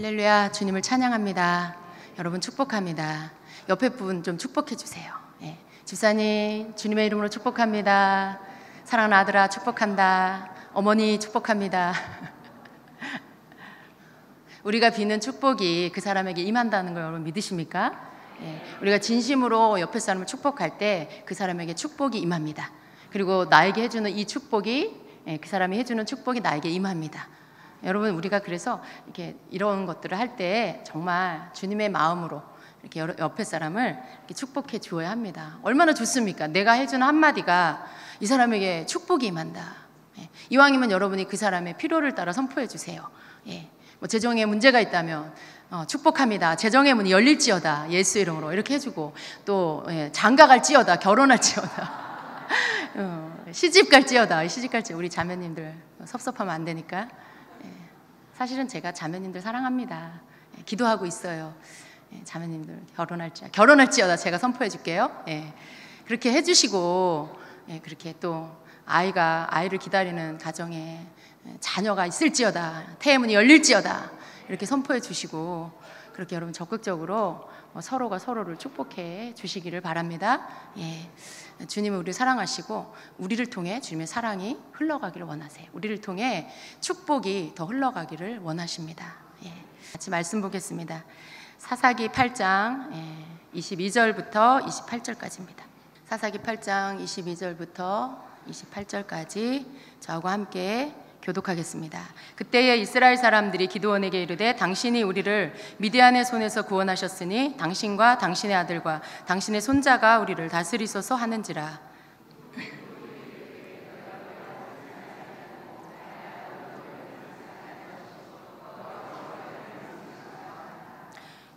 할렐루야, 주님을 찬양합니다. 여러분 축복합니다. 옆에 분 좀 축복해 주세요. 예. 집사님, 주님의 이름으로 축복합니다. 사랑하는 아들아 축복한다. 어머니 축복합니다. 우리가 비는 축복이 그 사람에게 임한다는 걸 여러분 믿으십니까? 예. 우리가 진심으로 옆에 사람을 축복할 때 그 사람에게 축복이 임합니다. 그리고 나에게 해주는 이 축복이, 그 사람이 해주는 축복이 나에게 임합니다. 여러분, 우리가 그래서 이렇게 이런 것들을 할 때 정말 주님의 마음으로 이렇게 옆에 사람을 이렇게 축복해 주어야 합니다. 얼마나 좋습니까? 내가 해주는 한마디가 이 사람에게 축복이 임한다. 이왕이면 여러분이 그 사람의 필요를 따라 선포해 주세요. 뭐 재정에 문제가 있다면 축복합니다. 재정의 문이 열릴지어다. 예수 이름으로 이렇게 해주고, 또 장가갈지어다. 결혼할지어다. 시집갈지어다. 시집갈지. 우리 자매님들 섭섭하면 안 되니까. 사실은 제가 자매님들 사랑합니다. 기도하고 있어요. 자매님들 결혼할지어다 제가 선포해 줄게요. 그렇게 해주시고, 그렇게 또 아이를 기다리는 가정에 자녀가 있을지어다, 태의 문이 열릴지어다 이렇게 선포해 주시고, 그렇게 여러분 적극적으로 서로가 서로를 축복해 주시기를 바랍니다. 주님은 우리를 사랑하시고 우리를 통해 주님의 사랑이 흘러가기를 원하세요. 우리를 통해 축복이 더 흘러가기를 원하십니다. 같이 말씀 보겠습니다. 사사기 8장 22절부터 28절까지입니다. 사사기 8장 22절부터 28절까지 저하고 함께 교독하겠습니다. 그때에 이스라엘 사람들이 기드온에게 이르되 당신이 우리를 미디안의 손에서 구원하셨으니 당신과 당신의 아들과 당신의 손자가 우리를 다스리소서 하는지라.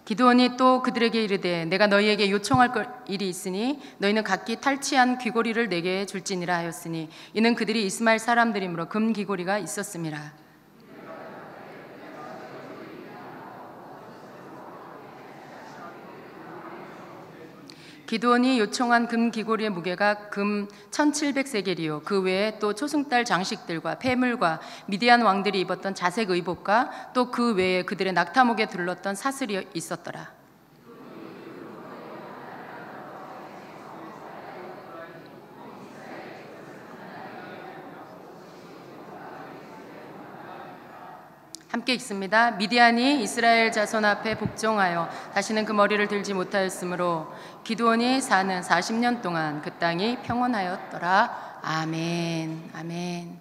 기드온이 또 그들에게 이르되 내가 너희에게 요청할 일이 있으니 너희는 각기 탈취한 귀고리를 내게 줄지니라 하였으니 이는 그들이 이스마엘 사람들이므로 금 귀고리가 있었음이라. 기드온이 요청한 금 귀고리의 무게가 금 1700세겔이요 그 외에 또 초승달 장식들과 폐물과 미디안 왕들이 입었던 자색 의복과 또 그 외에 그들의 낙타목에 둘렀던 사슬이 있었더라. 함께 읽습니다. 미디안이 이스라엘 자손 앞에 복종하여 다시는 그 머리를 들지 못하였으므로 기드온이 사는 40년 동안 그 땅이 평온하였더라. 아멘. 아멘.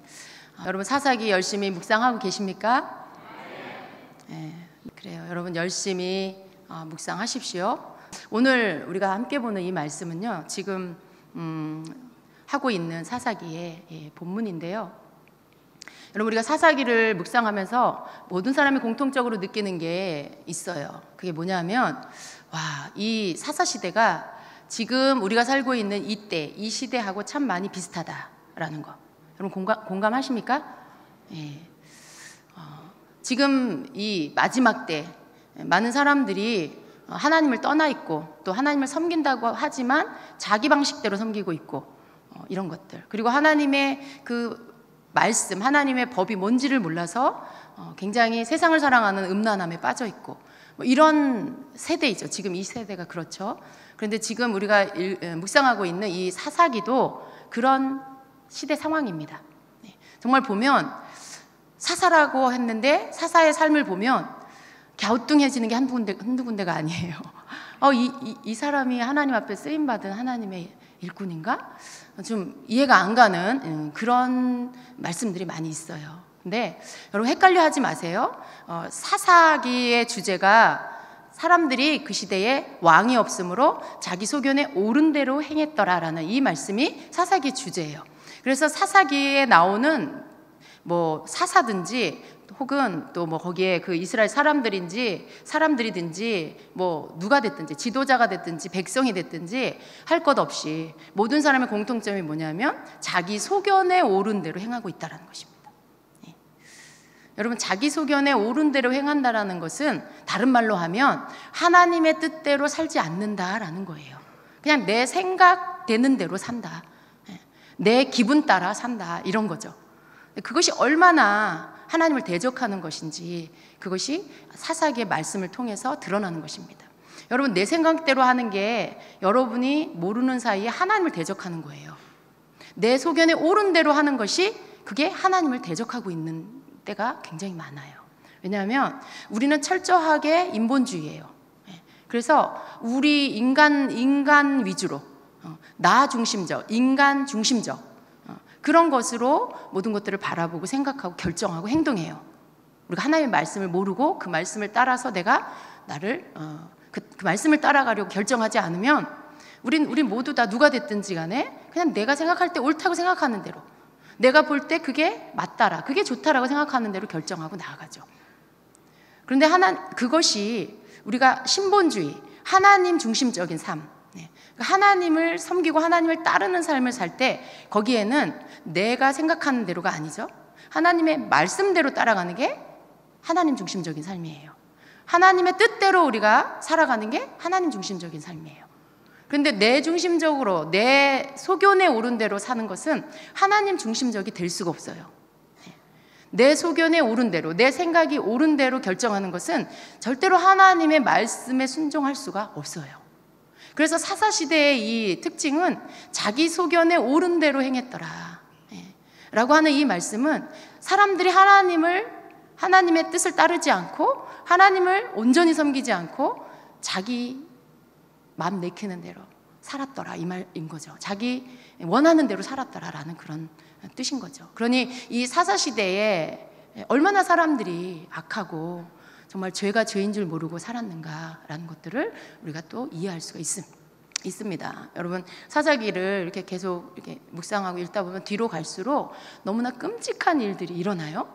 여러분 사사기 열심히 묵상하고 계십니까? 그래요. 여러분 열심히 묵상하십시오. 오늘 우리가 함께 보는 이 말씀은요, 지금 하고 있는 사사기의 본문인데요. 여러분, 우리가 사사기를 묵상하면서 모든 사람이 공통적으로 느끼는 게 있어요. 그게 뭐냐면, 이 사사시대가 지금 우리가 살고 있는 이때, 이 시대하고 참 많이 비슷하다라는 거. 여러분 공감하십니까? 지금 이 마지막 때 많은 사람들이 하나님을 떠나 있고 또 하나님을 섬긴다고 하지만 자기 방식대로 섬기고 있고, 이런 것들. 그리고 하나님의 그 말씀, 하나님의 법이 뭔지를 몰라서 굉장히 세상을 사랑하는 음란함에 빠져 있고, 이런 세대이죠. 지금 이 세대가 그렇죠. 그런데 지금 우리가 묵상하고 있는 이 사사기도 그런 시대 상황입니다. 정말 보면 사사라고 했는데 사사의 삶을 보면 갸우뚱해지는 게 한두 군데가 아니에요. 이 사람이 하나님 앞에 쓰임받은 하나님의 일꾼인가? 좀 이해가 안 가는 그런 말씀들이 많이 있어요. 근데 여러분 헷갈려 하지 마세요. 사사기의 주제가 사람들이 그 시대에 왕이 없으므로 자기 소견에 옳은 대로 행했더라라는 이 말씀이 사사기의 주제예요. 그래서 사사기에 나오는 뭐 사사든지 혹은 또 뭐 거기에 그 이스라엘 사람들이든지 뭐 누가 됐든지 지도자가 됐든지 백성이 됐든지 할 것 없이 모든 사람의 공통점이 뭐냐면 자기 소견에 옳은 대로 행하고 있다는 것입니다. 여러분, 자기 소견에 옳은 대로 행한다라는 것은 다른 말로 하면 하나님의 뜻대로 살지 않는다라는 거예요. 그냥 내 생각되는 대로 산다, 내 기분 따라 산다, 이런 거죠. 그것이 얼마나 하나님을 대적하는 것인지, 그것이 사사기의 말씀을 통해서 드러나는 것입니다. 여러분, 내 생각대로 하는 게 여러분이 모르는 사이에 하나님을 대적하는 거예요. 내 소견에 옳은 대로 하는 것이 그게 하나님을 대적하고 있는 때가 굉장히 많아요. 왜냐하면 우리는 철저하게 인본주의예요. 그래서 우리 인간 위주로, 나 중심적, 인간 중심적 그런 것으로 모든 것들을 바라보고 생각하고 결정하고 행동해요. 우리가 하나님의 말씀을 모르고 그 말씀을 따라서 내가 나를 그 말씀을 따라가려고 결정하지 않으면 우린 모두 다 누가 됐든지 간에 그냥 내가 생각할 때 옳다고 생각하는 대로, 내가 볼 때 그게 맞다라, 그게 좋다라고 생각하는 대로 결정하고 나아가죠. 그런데 그것이 우리가 신본주의, 하나님 중심적인 삶, 하나님을 섬기고 하나님을 따르는 삶을 살 때 거기에는 내가 생각하는 대로가 아니죠. 하나님의 말씀대로 따라가는 게 하나님 중심적인 삶이에요. 하나님의 뜻대로 우리가 살아가는 게 하나님 중심적인 삶이에요. 그런데 내 중심적으로 내 소견에 옳은 대로 사는 것은 하나님 중심적이 될 수가 없어요. 내 소견에 옳은 대로, 내 생각이 옳은 대로 결정하는 것은 절대로 하나님의 말씀에 순종할 수가 없어요. 그래서 사사시대의 이 특징은 자기 소견에 옳은 대로 행했더라 라고 하는 이 말씀은 사람들이 하나님의 뜻을 따르지 않고 하나님을 온전히 섬기지 않고 자기 마음 내키는 대로 살았더라 이 말인 거죠. 자기 원하는 대로 살았더라라는 그런 뜻인 거죠. 그러니 이 사사시대에 얼마나 사람들이 악하고 정말 죄가 죄인 줄 모르고 살았는가라는 것들을 우리가 또 이해할 수가 있습니다. 여러분, 사사기를 이렇게 계속 이렇게 묵상하고 읽다 보면 뒤로 갈수록 너무나 끔찍한 일들이 일어나요.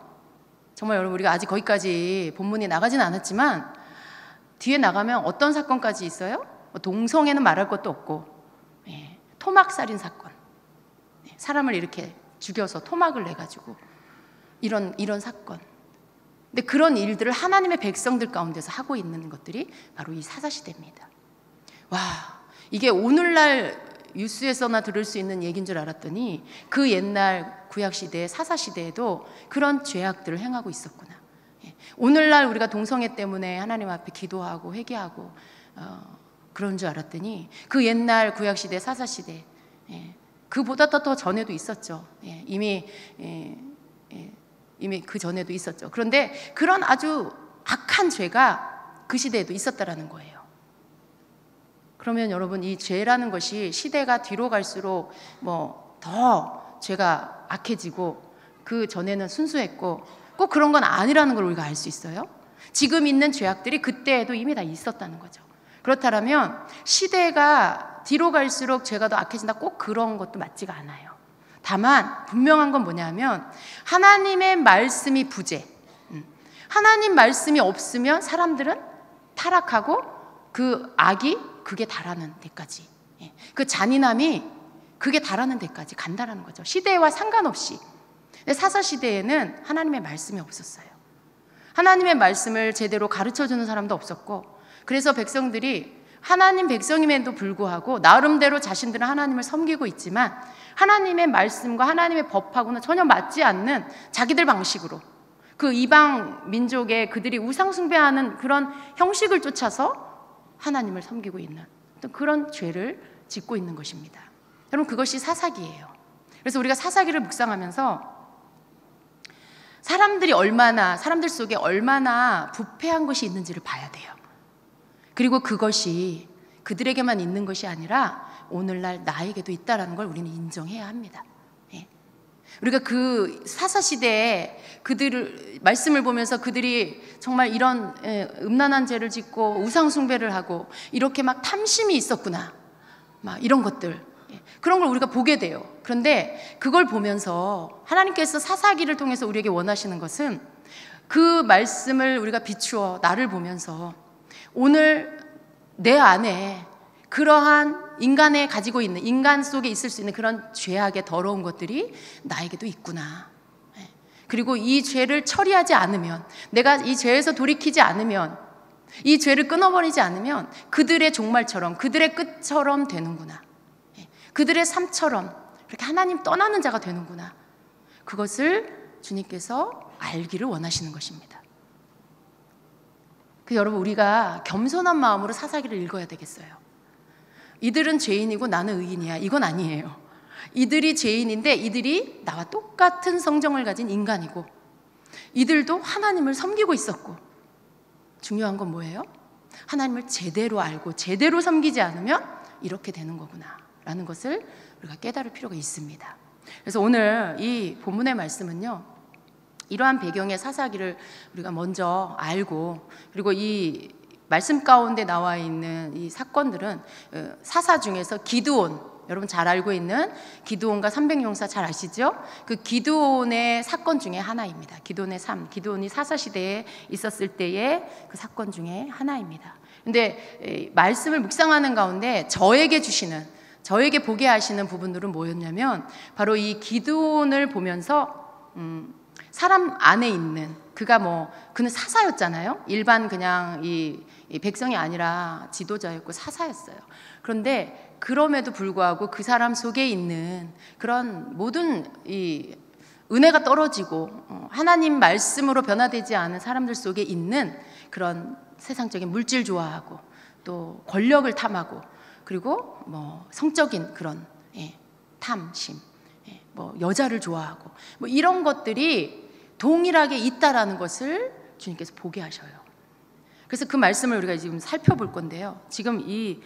정말 여러분, 우리가 아직 거기까지 본문이 나가진 않았지만 뒤에 나가면 어떤 사건까지 있어요? 동성애는 말할 것도 없고, 토막살인 사건, 사람을 이렇게 죽여서 토막을 내가지고 이런 사건. 근데 그런 일들을 하나님의 백성들 가운데서 하고 있는 것들이 바로 이 사사시대입니다. 와, 이게 오늘날 뉴스에서나 들을 수 있는 얘기인 줄 알았더니 그 옛날 구약시대 사사시대에도 그런 죄악들을 행하고 있었구나. 오늘날 우리가 동성애 때문에 하나님 앞에 기도하고 회개하고 그런 줄 알았더니 그 옛날 구약시대 사사시대, 그보다 더 전에도 있었죠. 이미 그 전에도 있었죠. 그런데 그런 아주 악한 죄가 그 시대에도 있었다라는 거예요. 그러면 여러분, 이 죄라는 것이 시대가 뒤로 갈수록 더 죄가 악해지고 그 전에는 순수했고 꼭 그런 건 아니라는 걸 우리가 알 수 있어요. 지금 있는 죄악들이 그때에도 이미 다 있었다는 거죠. 그렇다면 시대가 뒤로 갈수록 죄가 더 악해진다, 꼭 그런 것도 맞지가 않아요. 다만 분명한 건 뭐냐면 하나님의 말씀이 부재, 하나님 말씀이 없으면 사람들은 타락하고 그 악이 그게 달하는 데까지, 그 잔인함이 그게 달하는 데까지 간다라는 거죠. 시대와 상관없이. 사사시대에는 하나님의 말씀이 없었어요. 하나님의 말씀을 제대로 가르쳐주는 사람도 없었고, 그래서 백성들이 하나님 백성임에도 불구하고 나름대로 자신들은 하나님을 섬기고 있지만 하나님의 말씀과 하나님의 법하고는 전혀 맞지 않는 자기들 방식으로 그 이방 민족의 그들이 우상 숭배하는 그런 형식을 쫓아서 하나님을 섬기고 있는 그런 죄를 짓고 있는 것입니다. 여러분, 그것이 사사기예요. 그래서 우리가 사사기를 묵상하면서 사람들 속에 얼마나 부패한 것이 있는지를 봐야 돼요. 그리고 그것이 그들에게만 있는 것이 아니라 오늘날 나에게도 있다는 걸 우리는 인정해야 합니다. 우리가 그 사사시대에 그들을 말씀을 보면서 그들이 정말 이런 음란한 죄를 짓고 우상숭배를 하고 이렇게 막 탐심이 있었구나, 막 이런 것들, 그런 걸 우리가 보게 돼요. 그런데 그걸 보면서 하나님께서 사사기를 통해서 우리에게 원하시는 것은 그 말씀을 우리가 비추어 나를 보면서 오늘 내 안에 그러한 인간에 가지고 있는, 인간 속에 있을 수 있는 그런 죄악의 더러운 것들이 나에게도 있구나. 그리고 이 죄를 처리하지 않으면, 내가 이 죄에서 돌이키지 않으면, 이 죄를 끊어버리지 않으면 그들의 종말처럼, 그들의 끝처럼 되는구나. 그들의 삶처럼 그렇게 하나님 떠나는 자가 되는구나. 그것을 주님께서 알기를 원하시는 것입니다. 여러분, 우리가 겸손한 마음으로 사사기를 읽어야 되겠어요. 이들은 죄인이고 나는 의인이야, 이건 아니에요. 이들이 죄인인데 이들이 나와 똑같은 성정을 가진 인간이고 이들도 하나님을 섬기고 있었고, 중요한 건 뭐예요? 하나님을 제대로 알고 제대로 섬기지 않으면 이렇게 되는 거구나 라는 것을 우리가 깨달을 필요가 있습니다. 그래서 오늘 이 본문의 말씀은요, 이러한 배경의 사사기를 우리가 먼저 알고, 그리고 이 말씀 가운데 나와 있는 이 사건들은 사사 중에서 기드온, 여러분 잘 알고 있는 기드온과 300용사 잘 아시죠? 그 기드온의 사건 중에 하나입니다. 기드온의 삶, 기드온이 사사시대에 있었을 때의 그 사건 중에 하나입니다. 근데 말씀을 묵상하는 가운데 저에게 보게 하시는 부분들은 뭐였냐면, 바로 이 기드온을 보면서 사람 안에 있는, 그는 사사였잖아요. 일반 그냥 이 백성이 아니라 지도자였고 사사였어요. 그런데 그럼에도 불구하고 그 사람 속에 있는 그런 모든 이 은혜가 떨어지고 하나님 말씀으로 변화되지 않은 사람들 속에 있는 그런 세상적인 물질 좋아하고 또 권력을 탐하고, 그리고 성적인 그런 탐심, 여자를 좋아하고 이런 것들이 동일하게 있다라는 것을 주님께서 보게 하셔요. 그래서 그 말씀을 우리가 지금 살펴볼 건데요. 지금 이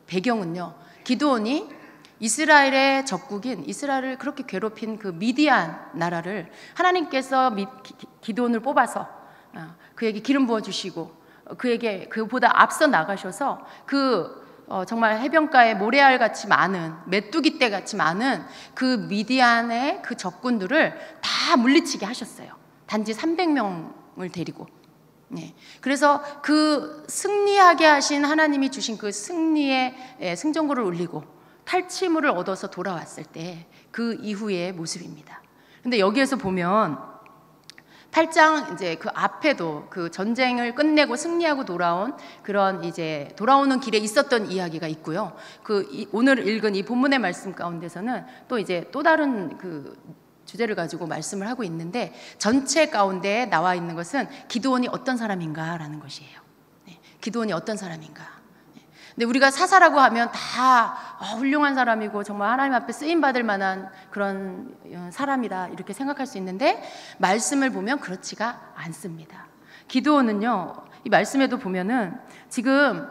배경은요, 기드온이 이스라엘의 적국인, 이스라엘을 그렇게 괴롭힌 그 미디안 나라를 하나님께서 기드온을 뽑아서 그에게 기름 부어주시고 그에게 그보다 앞서 나가셔서 정말 해변가에 모래알 같이 많은, 메뚜기 떼 같이 많은 그 미디안의 그 적군들을 다 물리치게 하셨어요. 단지 300명을 데리고. 그래서 그 승리하게 하신 하나님이 주신 그 승리의 승전고를 울리고 탈취물을 얻어서 돌아왔을 때 그 이후의 모습입니다. 근데 여기에서 보면 8장 이제 그 앞에도 그 전쟁을 끝내고 승리하고 돌아온 그런 이제 돌아오는 길에 있었던 이야기가 있고요. 오늘 읽은 이 본문의 말씀 가운데서는 또 이제 또 다른 그 주제를 가지고 말씀을 하고 있는데, 전체 가운데 나와 있는 것은 기드온이 어떤 사람인가라는 것이에요. 기드온이 어떤 사람인가. 근데 우리가 사사라고 하면 다 훌륭한 사람이고 정말 하나님 앞에 쓰임 받을 만한 그런 사람이라 이렇게 생각할 수 있는데, 말씀을 보면 그렇지가 않습니다. 기드온은요, 이 말씀에도 보면은 지금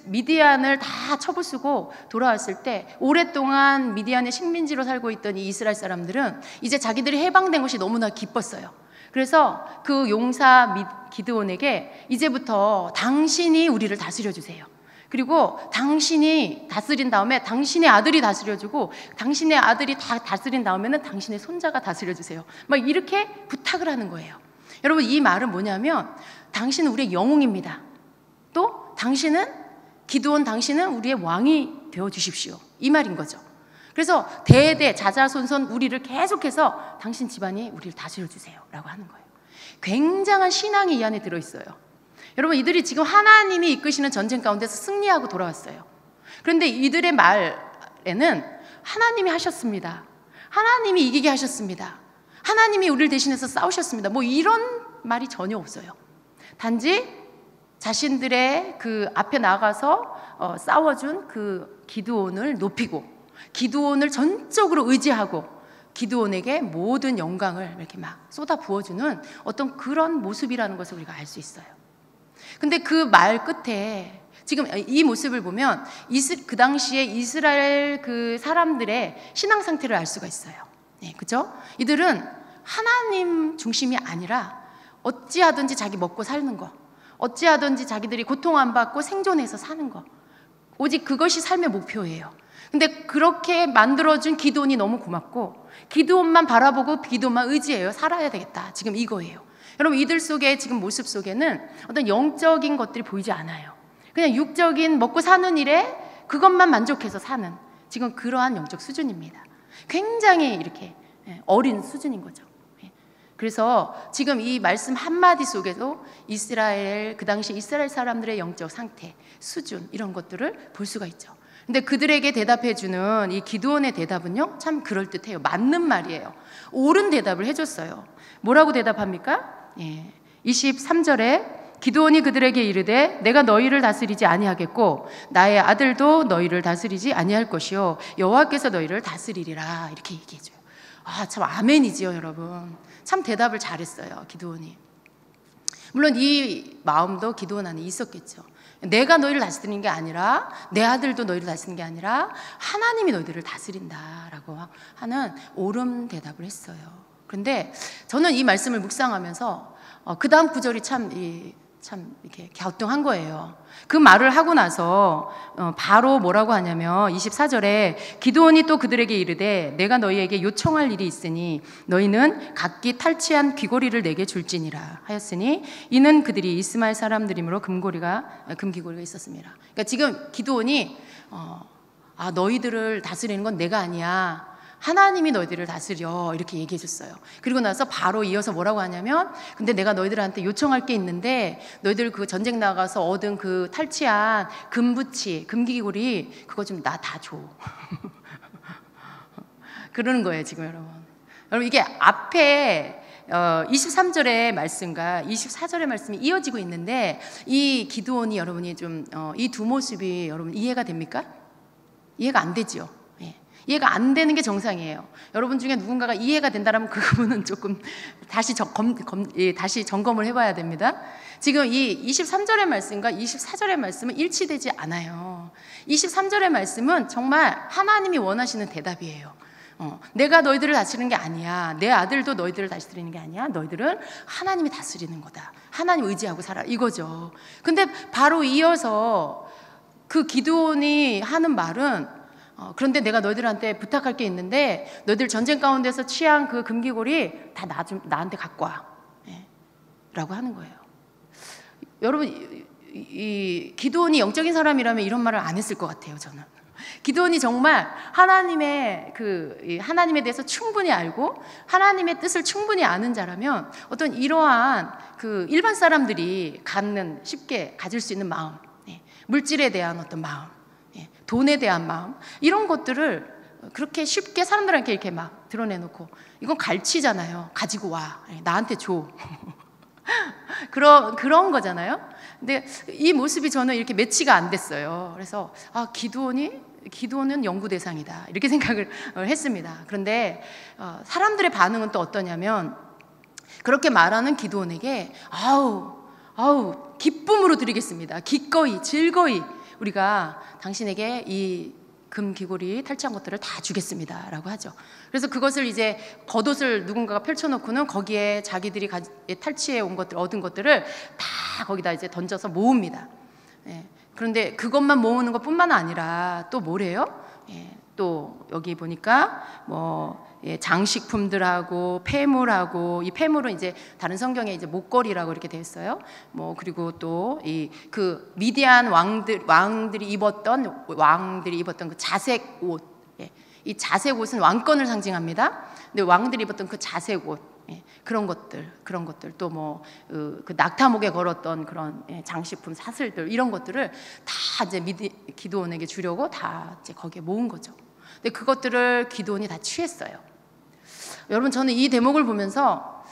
미디안을 다 쳐부수고 돌아왔을 때 오랫동안 미디안의 식민지로 살고 있던 이 이스라엘 사람들은 이제 자기들이 해방된 것이 너무나 기뻤어요. 그래서 그 용사 기드온에게 이제부터 당신이 우리를 다스려 주세요. 그리고 당신이 다스린 다음에 당신의 아들이 다스려주고, 당신의 아들이 다 다스린 다음에는 당신의 손자가 다스려주세요. 막 이렇게 부탁을 하는 거예요. 여러분, 이 말은 뭐냐면, 당신은 우리의 영웅입니다. 또 당신은, 기드온 당신은 우리의 왕이 되어주십시오, 이 말인 거죠. 그래서 대대 자자손손 우리를 계속해서 당신 집안이 우리를 다스려주세요 라고 하는 거예요. 굉장한 신앙이 이 안에 들어있어요. 여러분, 이들이 지금 하나님이 이끄시는 전쟁 가운데서 승리하고 돌아왔어요. 그런데 이들의 말에는 하나님이 하셨습니다, 하나님이 이기게 하셨습니다, 하나님이 우리를 대신해서 싸우셨습니다, 이런 말이 전혀 없어요. 단지 자신들의 그 앞에 나가서 싸워준 그 기드온을 높이고, 기드온을 전적으로 의지하고 기드온에게 모든 영광을 이렇게 막 쏟아 부어주는 어떤 그런 모습이라는 것을 우리가 알 수 있어요. 근데 그 말 끝에 지금 이 모습을 보면 그 당시에 이스라엘 그 사람들의 신앙 상태를 알 수가 있어요. 그죠? 이들은 하나님 중심이 아니라 어찌하든지 자기 먹고 사는 거, 어찌하든지 자기들이 고통 안 받고 생존해서 사는 거, 오직 그것이 삶의 목표예요. 근데 그렇게 만들어준 기드온이 너무 고맙고, 기드온만 바라보고 기드온만 의지해요. 살아야 되겠다, 지금 이거예요. 여러분, 이들 속에 지금 모습 속에는 어떤 영적인 것들이 보이지 않아요. 그냥 육적인 먹고 사는 일에 그것만 만족해서 사는 지금 그러한 영적 수준입니다. 굉장히 이렇게 어린 수준인 거죠. 그래서 지금 이 말씀 한마디 속에도 그 당시 이스라엘 사람들의 영적 상태, 수준, 이런 것들을 볼 수가 있죠. 근데 그들에게 대답해주는 이 기드온의 대답은요, 참 그럴듯해요. 맞는 말이에요. 옳은 대답을 해줬어요. 뭐라고 대답합니까? 23절에 기드온이 그들에게 이르되 내가 너희를 다스리지 아니하겠고 나의 아들도 너희를 다스리지 아니할 것이요 여호와께서 너희를 다스리리라. 이렇게 얘기해줘요. 참 아멘이지요, 여러분. 참 대답을 잘했어요, 기드온이. 물론 이 마음도 기드온 안에 있었겠죠. 내가 너희를 다스리는 게 아니라, 내 아들도 너희를 다스리는 게 아니라 하나님이 너희들을 다스린다라고 하는 옳은 대답을 했어요. 그런데 저는 이 말씀을 묵상하면서 그 다음 구절이 참 이렇게 갸우뚱한 거예요. 그 말을 하고 나서 바로 뭐라고 하냐면 24절에 기드온이 또 그들에게 이르되 내가 너희에게 요청할 일이 있으니 너희는 각기 탈취한 귀고리를 내게 줄지니라 하였으니 이는 그들이 이스마엘 사람들이므로 금귀고리가 있었습니다. 그러니까 지금 기드온이 너희들을 다스리는 건 내가 아니야, 하나님이 너희들을 다스려, 이렇게 얘기해 줬어요. 그리고 나서 바로 이어서 뭐라고 하냐면 근데 내가 너희들한테 요청할 게 있는데 너희들 그 전쟁 나가서 얻은 그 탈취한 금부치, 금귀고리 그거 좀 나 다 줘. 그러는 거예요, 지금 여러분. 여러분, 이게 앞에 23절의 말씀과 24절의 말씀이 이어지고 있는데 이 기드온이 여러분이 좀 이 두 모습이 여러분 이해가 됩니까? 이해가 안 되죠. 이해가 안 되는 게 정상이에요. 여러분 중에 누군가가 이해가 된다면 그분은 조금 다시 점검을 해봐야 됩니다. 지금 이 23절의 말씀과 24절의 말씀은 일치되지 않아요. 23절의 말씀은 정말 하나님이 원하시는 대답이에요. 내가 너희들을 다스리는 게 아니야, 내 아들도 너희들을 다스리는 게 아니야, 너희들은 하나님이 다스리는 거다, 하나님 의지하고 살아, 이거죠. 근데 바로 이어서 그 기드온이 하는 말은 그런데 내가 너희들한테 부탁할 게 있는데 너희들 전쟁 가운데서 취한 그 금귀고리 다 나한테 갖고 와, 라고 하는 거예요. 여러분, 이 기드온이 영적인 사람이라면 이런 말을 안 했을 것 같아요, 저는. 기드온이 정말 하나님에 대해서 충분히 알고 하나님의 뜻을 충분히 아는 자라면 어떤 이러한 그 일반 사람들이 쉽게 가질 수 있는 마음, 물질에 대한 어떤 마음, 돈에 대한 마음, 이런 것들을 그렇게 쉽게 사람들한테 이렇게 막 드러내놓고 이건 갈취잖아요. 가지고 와, 나한테 줘. 그런 거잖아요. 근데 이 모습이 저는 이렇게 매치가 안 됐어요. 그래서 기드온은 연구 대상이다, 이렇게 생각을 했습니다. 그런데 사람들의 반응은 또 어떠냐면 그렇게 말하는 기드온에게 아우 기쁨으로 드리겠습니다. 기꺼이 즐거이 우리가 당신에게 이 금귀고리 탈취한 것들을 다 주겠습니다 라고 하죠. 그래서 그것을 이제 겉옷을 누군가가 펼쳐놓고는 거기에 자기들이 탈취해 온 것들, 얻은 것들을 다 거기다 이제 던져서 모읍니다. 그런데 그것만 모으는 것뿐만 아니라 또 뭐래요? 또 여기 보니까 장식품들하고 폐물하고, 이 폐물은 이제 다른 성경에 이제 목걸이라고 이렇게 되어 있어요. 그리고 또 그 미디안 왕들이 입었던 그 자색 옷, 이 자색 옷은 왕권을 상징합니다. 근데 왕들이 입었던 그 자색 옷, 그런 것들 또 그 낙타목에 걸었던 그런 장식품, 사슬들, 이런 것들을 다 이제 기드온에게 주려고 다 이제 거기에 모은 거죠. 근데 그것들을 기드온이 다 취했어요. 여러분, 저는 이 대목을 보면서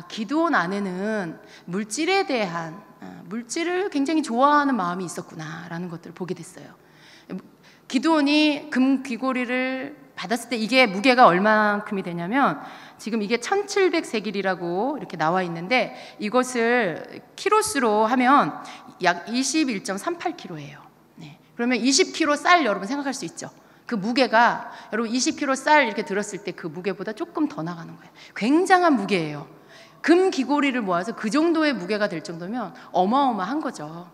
기드온 안에는 물질에 대한 물질을 굉장히 좋아하는 마음이 있었구나라는 것들을 보게 됐어요. 기드온이 금귀고리를 받았을 때 이게 무게가 얼마큼이 되냐면 지금 이게 1700세길이라고 이렇게 나와 있는데 이것을 키로수로 하면 약 21.38kg예요. 그러면 20kg 쌀, 여러분 생각할 수 있죠? 그 무게가 여러분 20kg 쌀 이렇게 들었을 때 그 무게보다 조금 더 나가는 거예요. 굉장한 무게예요. 금 귀고리를 모아서 그 정도의 무게가 될 정도면 어마어마한 거죠.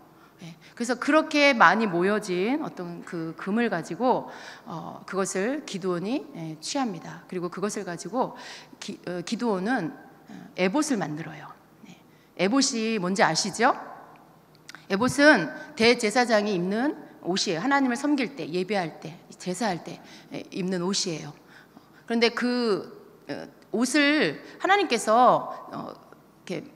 그래서 그렇게 많이 모여진 어떤 그 금을 가지고 그것을 기드온이 취합니다. 그리고 그것을 가지고 기드온은 에봇을 만들어요. 에봇이 뭔지 아시죠? 에봇은 대제사장이 입는 옷이에요. 하나님을 섬길 때, 예배할 때, 제사할 때 입는 옷이에요. 그런데 그 옷을 하나님께서 이렇게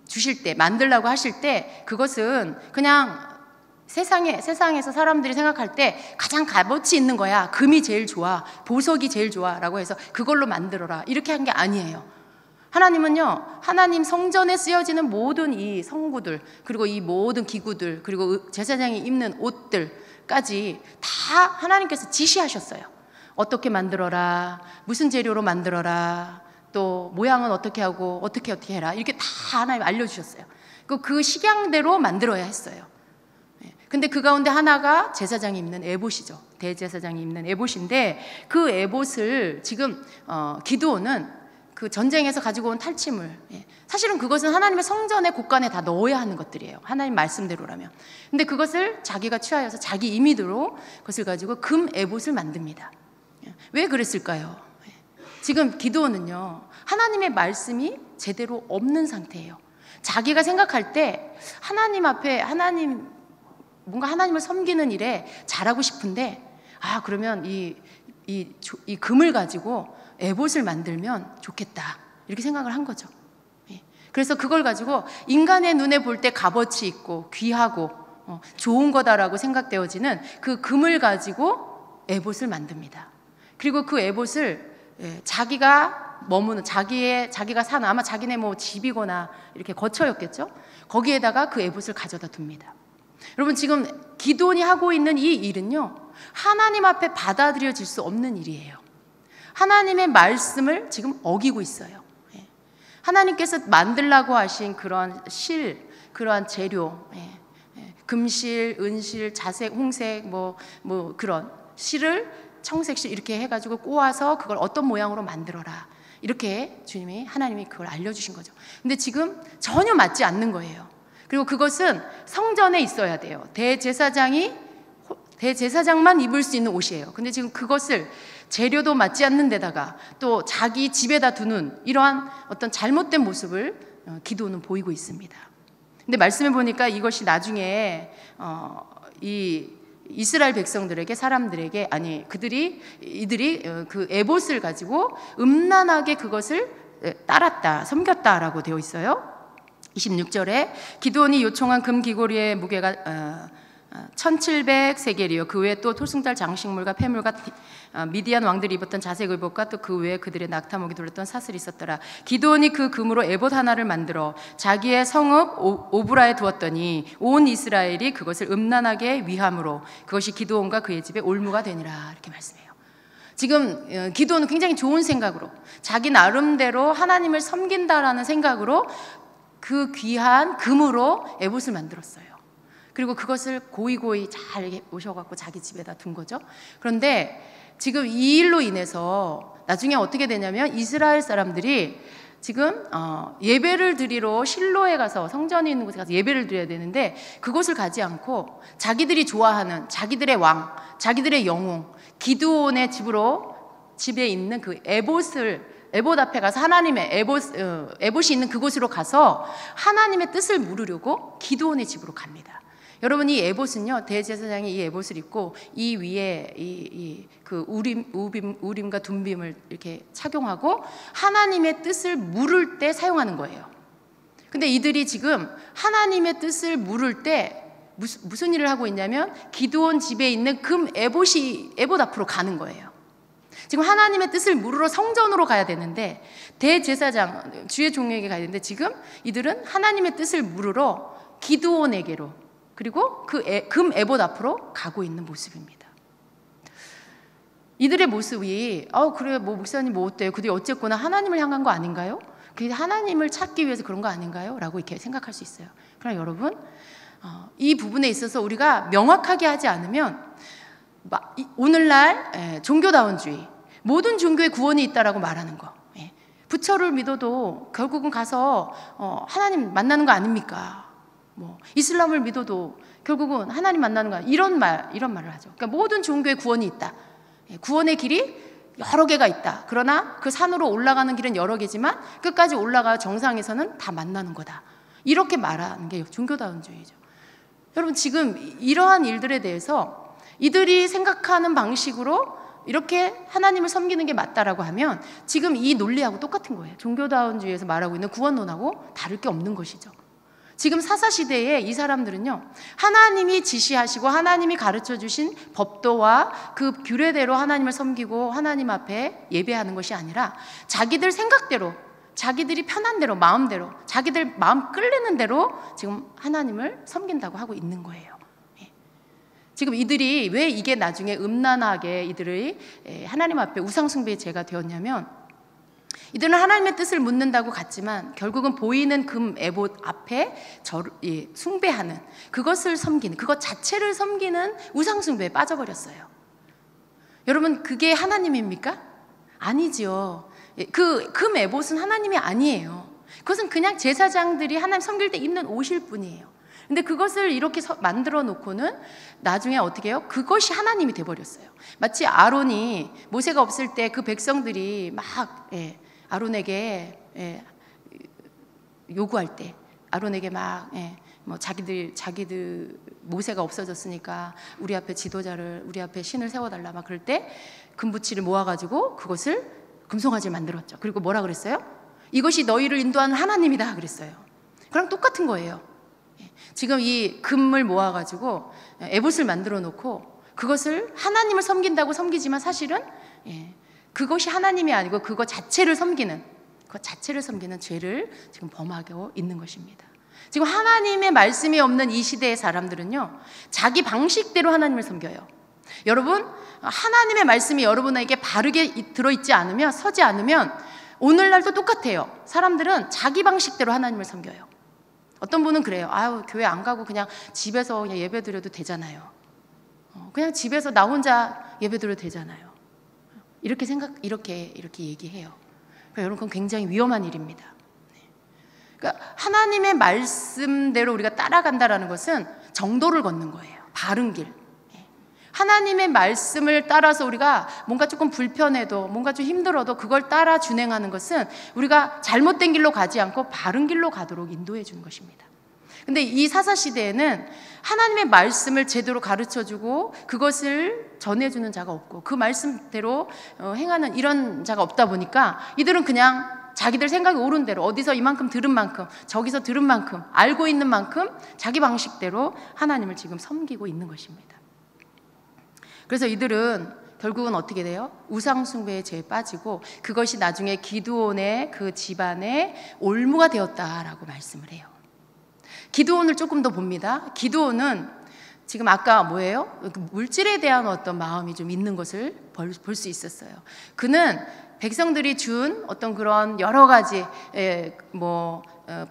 주실 때, 만들라고 하실 때 그것은 그냥 세상에서 사람들이 생각할 때 가장 값어치 있는 거야. 금이 제일 좋아. 보석이 제일 좋아. 라고 해서 그걸로 만들어라. 이렇게 한 게 아니에요. 하나님은요, 하나님 성전에 쓰여지는 모든 이 성구들, 그리고 이 모든 기구들, 그리고 제사장이 입는 옷들까지 다 하나님께서 지시하셨어요. 어떻게 만들어라, 무슨 재료로 만들어라, 또 모양은 어떻게 하고 어떻게 해라. 이렇게 다 하나님 알려주셨어요. 그 식양대로 만들어야 했어요. 근데 그 가운데 하나가 제사장이 입는 에봇이죠. 대제사장이 입는 에봇인데, 그 에봇을 지금 기드온은 그 전쟁에서 가지고 온 탈취물, 사실은 그것은 하나님의 성전의 곳간에 다 넣어야 하는 것들이에요. 하나님 말씀대로라면. 근데 그것을 자기가 취하여서 자기 임의대로 그것을 가지고 금 에봇을 만듭니다. 왜 그랬을까요? 지금 기드온은요, 하나님의 말씀이 제대로 없는 상태예요. 자기가 생각할 때 하나님 앞에 뭔가 하나님을 섬기는 일에 잘하고 싶은데, 그러면 이 금을 가지고 에봇을 만들면 좋겠다, 이렇게 생각을 한 거죠. 그래서 그걸 가지고 인간의 눈에 볼 때 값어치 있고 귀하고 좋은 거다라고 생각되어지는 그 금을 가지고 에봇을 만듭니다. 그리고 그 에봇을 자기가 머무는 자기가 사는, 아마 자기네 뭐 집이거나 이렇게 거처였겠죠. 거기에다가 그 에봇을 가져다 둡니다. 여러분, 지금 기드온이 하고 있는 이 일은요, 하나님 앞에 받아들여질 수 없는 일이에요. 하나님의 말씀을 지금 어기고 있어요. 하나님께서 만들라고 하신 그런 그러한 재료, 금실, 은실, 자색, 홍색, 뭐 그런 실을 청색실 이렇게 해가지고 꼬아서 그걸 어떤 모양으로 만들어라, 이렇게 하나님이 그걸 알려주신 거죠. 근데 지금 전혀 맞지 않는 거예요. 그리고 그것은 성전에 있어야 돼요. 대제사장만 입을 수 있는 옷이에요. 근데 지금 그것을 재료도 맞지 않는 데다가 또 자기 집에다 두는 이러한 어떤 잘못된 모습을 기드온은 보이고 있습니다. 근데 말씀해 보니까 이것이 나중에 이 이스라엘 백성들에게, 사람들에게, 이들이 그 에봇을 가지고 음란하게 그것을 따랐다, 섬겼다라고 되어 있어요. 26절에 기드온이 요청한 금 귀고리의 무게가 1700세겔이요. 그 외에 또 토승달 장식물과 폐물과 미디안 왕들이 입었던 자색 의복과 또 그 외에 그들의 낙타목이 둘렀던 사슬이 있었더라. 기드온이 그 금으로 에봇 하나를 만들어 자기의 성읍 오브라에 두었더니 온 이스라엘이 그것을 음란하게 위함으로 그것이 기드온과 그의 집에 올무가 되니라. 이렇게 말씀해요. 지금 기드온은 굉장히 좋은 생각으로, 자기 나름대로 하나님을 섬긴다라는 생각으로 그 귀한 금으로 에봇을 만들었어요. 그리고 그것을 고이고이 잘 오셔갖고 자기 집에다 둔 거죠. 그런데 지금 이 일로 인해서 나중에 어떻게 되냐면, 이스라엘 사람들이 지금 예배를 드리러 실로에 가서, 성전이 있는 곳에 가서 예배를 드려야 되는데, 그것을 가지 않고 자기들이 좋아하는 자기들의 왕, 자기들의 영웅 기드온의 집에 있는 그 에봇 앞에 가서 하나님의 에봇이 있는 그곳으로 가서 하나님의 뜻을 물으려고 기드온의 집으로 갑니다. 여러분, 이 에봇은요, 대제사장이 이 에봇을 입고 이 위에 그 우림과 둠빔을 이렇게 착용하고 하나님의 뜻을 물을 때 사용하는 거예요. 근데 이들이 지금 하나님의 뜻을 물을 때 무슨 일을 하고 있냐면, 기드온 집에 있는 금 에봇 앞으로 가는 거예요. 지금 하나님의 뜻을 물으러 성전으로 가야 되는데, 대제사장, 주의 종에게 가야 되는데, 지금 이들은 하나님의 뜻을 물으러 기드온에게로, 그리고 그 금 에봇 앞으로 가고 있는 모습입니다. 이들의 모습이 그래, 뭐 목사님 뭐 어때요? 그들이 어쨌거나 하나님을 향한 거 아닌가요? 그게 하나님을 찾기 위해서 그런 거 아닌가요? 라고 이렇게 생각할 수 있어요. 그러나 여러분, 이 부분에 있어서 우리가 명확하게 하지 않으면 오늘날 종교다원주의, 모든 종교에 구원이 있다라고 말하는 거, 부처를 믿어도 결국은 가서 하나님 만나는 거 아닙니까? 뭐 이슬람을 믿어도 결국은 하나님 만나는 거, 이런 말을 하죠. 그러니까 모든 종교에 구원이 있다. 구원의 길이 여러 개가 있다. 그러나 그 산으로 올라가는 길은 여러 개지만 끝까지 올라가 정상에서는 다 만나는 거다. 이렇게 말하는 게 종교다원주의죠. 여러분, 지금 이러한 일들에 대해서 이들이 생각하는 방식으로 이렇게 하나님을 섬기는 게 맞다라고 하면 지금 이 논리하고 똑같은 거예요. 종교다원주의에서 말하고 있는 구원론하고 다를 게 없는 것이죠. 지금 사사시대에 이 사람들은요, 하나님이 지시하시고 하나님이 가르쳐 주신 법도와 그 규례대로 하나님을 섬기고 하나님 앞에 예배하는 것이 아니라 자기들 생각대로, 자기들이 편한 대로, 마음대로, 자기들 마음 끌리는 대로 지금 하나님을 섬긴다고 하고 있는 거예요. 지금 이들이 왜 이게 나중에 음란하게 이들이 하나님 앞에 우상숭배의 죄가 되었냐면, 이들은 하나님의 뜻을 묻는다고 갔지만 결국은 보이는 금 에봇 앞에 숭배하는, 그것을 섬기는, 그것 자체를 섬기는 우상숭배에 빠져버렸어요. 여러분, 그게 하나님입니까? 아니지요. 그 금 에봇은 하나님이 아니에요. 그것은 그냥 제사장들이 하나님 섬길 때 입는 옷일 뿐이에요. 근데 그것을 이렇게 만들어 놓고는 나중에 어떻게 해요? 그것이 하나님이 돼버렸어요. 마치 아론이, 모세가 없을 때 그 백성들이 막 아론에게 요구할 때, 아론에게 막 뭐 자기들 모세가 없어졌으니까 우리 앞에 지도자를, 우리 앞에 신을 세워달라 막 그럴 때 금부치를 모아가지고 그것을 금송아지를 만들었죠. 그리고 뭐라 그랬어요? 이것이 너희를 인도하는 하나님이다 그랬어요. 그랑 똑같은 거예요. 지금 이 금을 모아가지고 에봇을 만들어 놓고 그것을 하나님을 섬긴다고 섬기지만 사실은 그것이 하나님이 아니고 그것 자체를 섬기는, 죄를 지금 범하고 있는 것입니다. 지금 하나님의 말씀이 없는 이 시대의 사람들은요, 자기 방식대로 하나님을 섬겨요. 여러분, 하나님의 말씀이 여러분에게 바르게 들어있지 않으면, 서지 않으면 오늘날도 똑같아요. 사람들은 자기 방식대로 하나님을 섬겨요. 어떤 분은 그래요. 아유, 교회 안 가고 그냥 집에서 그냥 예배 드려도 되잖아요. 그냥 집에서 나 혼자 예배 드려도 되잖아요. 이렇게 얘기해요. 그러니까 여러분, 그건 굉장히 위험한 일입니다. 그러니까 하나님의 말씀대로 우리가 따라간다라는 것은 정도를 걷는 거예요. 바른 길. 하나님의 말씀을 따라서 우리가 뭔가 조금 불편해도, 뭔가 좀 힘들어도 그걸 따라 준행하는 것은 우리가 잘못된 길로 가지 않고 바른 길로 가도록 인도해 주는 것입니다. 근데 이 사사시대에는 하나님의 말씀을 제대로 가르쳐주고 그것을 전해주는 자가 없고 그 말씀대로 행하는 이런 자가 없다 보니까 이들은 그냥 자기들 생각이 옳은 대로, 어디서 이만큼 들은 만큼, 저기서 들은 만큼, 알고 있는 만큼 자기 방식대로 하나님을 지금 섬기고 있는 것입니다. 그래서 이들은 결국은 어떻게 돼요? 우상숭배의 죄에 빠지고 그것이 나중에 기드온의 그 집안의 올무가 되었다라고 말씀을 해요. 기드온을 조금 더 봅니다. 기드온은 지금 아까 뭐예요? 물질에 대한 어떤 마음이 좀 있는 것을 볼 수 있었어요. 그는 백성들이 준 어떤 그런 여러 가지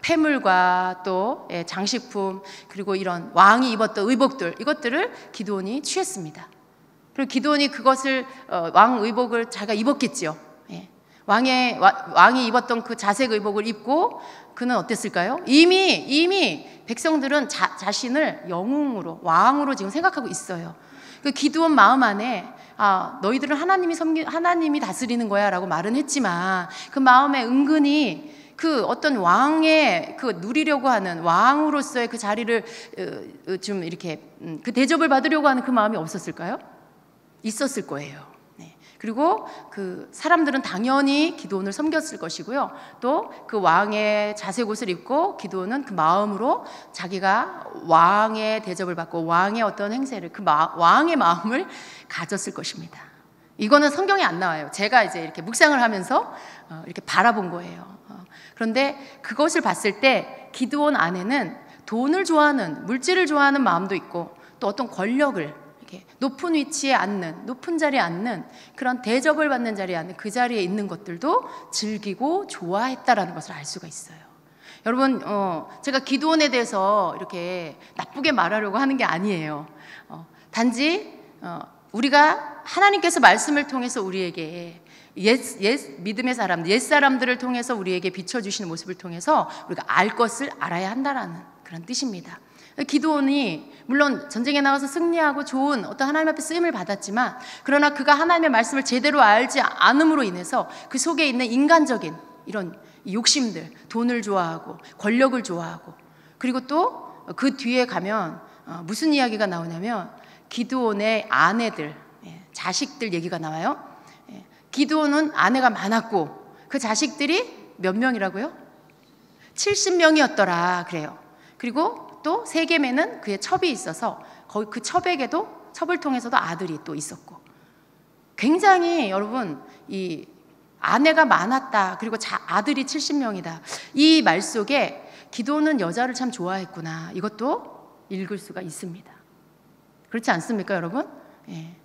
폐물과 또 장식품, 그리고 이런 왕이 입었던 의복들, 이것들을 기드온이 취했습니다. 그리고 기드온이 그것을 왕 의복을 자기가 입었겠지요. 왕이 입었던 그 자색 의복을 입고 그는 어땠을까요? 이미 백성들은 자신을 영웅으로, 왕으로 지금 생각하고 있어요. 그 기드온 마음 안에 너희들은 하나님이 다스리는 거야라고 말은 했지만 그 마음에 은근히 그 어떤 왕의 그 누리려고 하는, 왕으로서의 그 자리를 좀 이렇게 그 대접을 받으려고 하는 그 마음이 없었을까요? 있었을 거예요. 그리고 그 사람들은 당연히 기드온을 섬겼을 것이고요. 또 그 왕의 자색 옷을 입고 기드온은 그 마음으로 자기가 왕의 대접을 받고 왕의 어떤 행세를, 그 왕의 마음을 가졌을 것입니다. 이거는 성경에 안 나와요. 제가 이제 이렇게 묵상을 하면서 이렇게 바라본 거예요. 그런데 그것을 봤을 때 기드온 안에는 돈을 좋아하는, 물질을 좋아하는 마음도 있고 또 어떤 권력을, 높은 위치에 앉는, 높은 자리에 앉는, 그런 대접을 받는 자리에 앉는 그 자리에 있는 것들도 즐기고 좋아했다라는 것을 알 수가 있어요. 여러분, 제가 기드온에 대해서 이렇게 나쁘게 말하려고 하는 게 아니에요. 단지 우리가 하나님께서 말씀을 통해서 우리에게 믿음의 사람들, 옛 사람들을 통해서 우리에게 비춰주시는 모습을 통해서 우리가 알 것을 알아야 한다라는 그런 뜻입니다. 기드온이 물론 전쟁에 나가서 승리하고 좋은 어떤 하나님 앞에 쓰임을 받았지만, 그러나 그가 하나님의 말씀을 제대로 알지 않음으로 인해서 그 속에 있는 인간적인 이런 욕심들, 돈을 좋아하고 권력을 좋아하고, 그리고 또 그 뒤에 가면 무슨 이야기가 나오냐면 기드온의 아내들, 자식들 얘기가 나와요. 기드온은 아내가 많았고 그 자식들이 몇 명이라고요? 70명이었더라 그래요. 그리고 또 세겜에는 그의 첩이 있어서 거기 그 첩을 통해서도 아들이 또 있었고, 굉장히 여러분 이 아내가 많았다, 그리고 아들이 70명이다, 이 말 속에 기드온은 여자를 참 좋아했구나, 이것도 읽을 수가 있습니다. 그렇지 않습니까, 여러분? 예.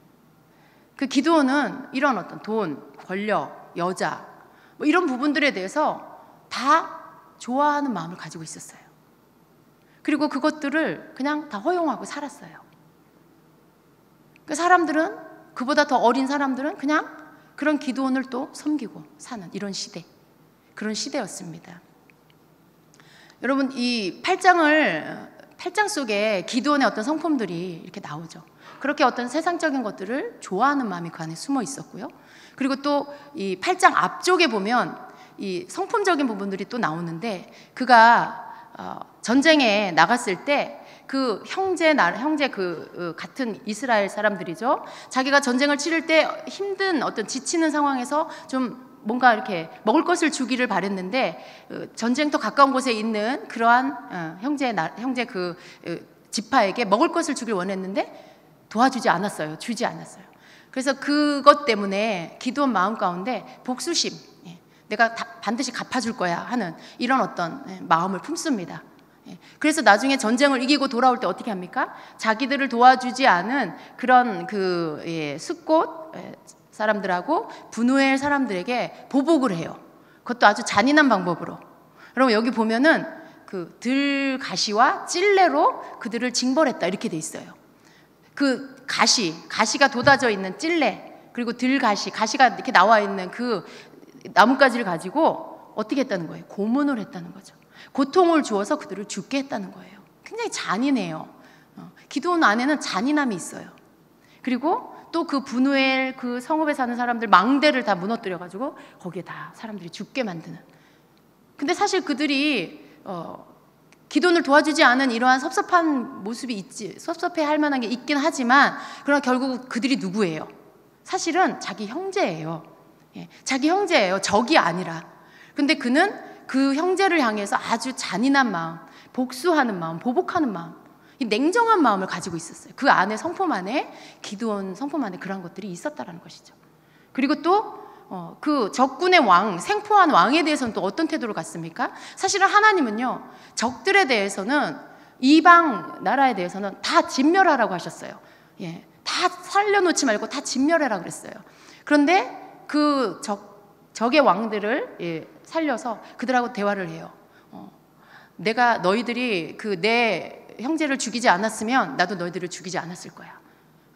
그 기드온은 이런 어떤 돈, 권력, 여자 뭐 이런 부분들에 대해서 다 좋아하는 마음을 가지고 있었어요. 그리고 그것들을 그냥 다 허용하고 살았어요. 그 사람들은, 그보다 더 어린 사람들은 그냥 그런 기드온을 또 섬기고 사는 이런 시대, 그런 시대였습니다. 여러분, 이 8장 속에 기드온의 어떤 성품들이 이렇게 나오죠. 그렇게 어떤 세상적인 것들을 좋아하는 마음이 그 안에 숨어 있었고요. 그리고 또 이 8장 앞쪽에 보면 이 성품적인 부분들이 또 나오는데, 그가 전쟁에 나갔을 때 그 형제 같은 이스라엘 사람들이죠. 자기가 전쟁을 치를 때 힘든 어떤 지치는 상황에서 좀 뭔가 이렇게 먹을 것을 주기를 바랬는데, 전쟁터 가까운 곳에 있는 그러한 형제 그 지파에게 먹을 것을 주길 원했는데 도와주지 않았어요. 주지 않았어요. 그래서 그것 때문에 기드온 마음 가운데 복수심, 내가 반드시 갚아줄 거야 하는 이런 어떤 마음을 품습니다. 그래서 나중에 전쟁을 이기고 돌아올 때 어떻게 합니까? 자기들을 도와주지 않은 그런 숫곳 사람들하고 분우엘 사람들에게 보복을 해요. 그것도 아주 잔인한 방법으로. 여러분, 여기 보면은 그 들가시와 찔레로 그들을 징벌했다, 이렇게 돼 있어요. 그 가시가 돋아져 있는 찔레, 그리고 가시가 이렇게 나와 있는 그 나뭇가지를 가지고 어떻게 했다는 거예요? 고문을 했다는 거죠. 고통을 주어서 그들을 죽게 했다는 거예요. 굉장히 잔인해요. 기드온 안에는 잔인함이 있어요. 그리고 또 그 분우엘 그 성읍에 사는 사람들 망대를 다 무너뜨려 가지고 거기에 다 사람들이 죽게 만드는. 근데 사실 그들이 기드온을 도와주지 않은 이러한 섭섭한 모습이 있지, 섭섭해할 만한 게 있긴 하지만, 그러나 결국 그들이 누구예요? 사실은 자기 형제예요. 자기 형제예요. 적이 아니라. 근데 그는 그 형제를 향해서 아주 잔인한 마음, 복수하는 마음, 보복하는 마음, 이 냉정한 마음을 가지고 있었어요. 그 안에, 성품 안에, 기드온 성품 안에 그런 것들이 있었다라는 것이죠. 그리고 또 그 적군의 왕, 생포한 왕에 대해서는 또 어떤 태도를 갖습니까? 사실은 하나님은요, 적들에 대해서는, 이방 나라에 대해서는 다 진멸하라고 하셨어요. 다 살려놓지 말고 다 진멸해라 그랬어요. 그런데 그 적의 왕들을 살려서 그들하고 대화를 해요. 내가 너희들이 내 형제를 죽이지 않았으면 나도 너희들을 죽이지 않았을 거야.